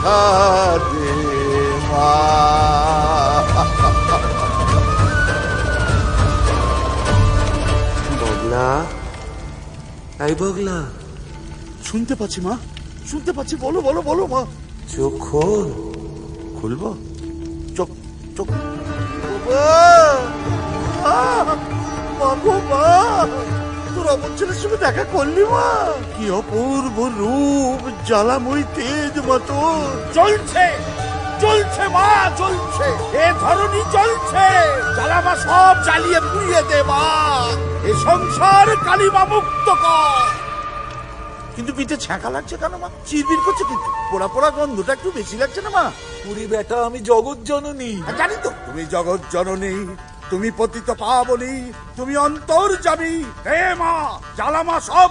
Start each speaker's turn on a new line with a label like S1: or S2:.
S1: দেখা দে মা।
S2: বগলা, এই বগলা,
S1: শুনতে পাচ্ছি মা, শুনতে পাচ্ছি, বলো বলো বলো মা।
S2: চোখ খোল।
S1: খুলবো চোখ? চোখ মা, তোর অমন ছেলের সঙ্গে দেখা করলি মা? কি অপূর্ব রূপ, জ্বালাময়ী তেজ মা তোর।
S3: চলছে চলছে মা, চলছে, এ ধরনী চলছে। জ্বালামা সব জ্বালিয়ে পুড়িয়ে দে মা, এ সংসার কালিমা মুক্ত কর।
S1: কিন্তু পিঠে ছ্যাঁকা লাগছে কেন মা? চিরবির করছে কিন্তু, পোড়া পোড়া গন্ধটা একটু বেশি লাগছে না মা?
S2: পুরি বেটা, আমি জগৎ জননী।
S1: জানি তো তুমি জগৎ জননী, তুমি পতিত পাবনী, তুমি অন্তর্যামী।
S3: হে মা, জ্বালামা সব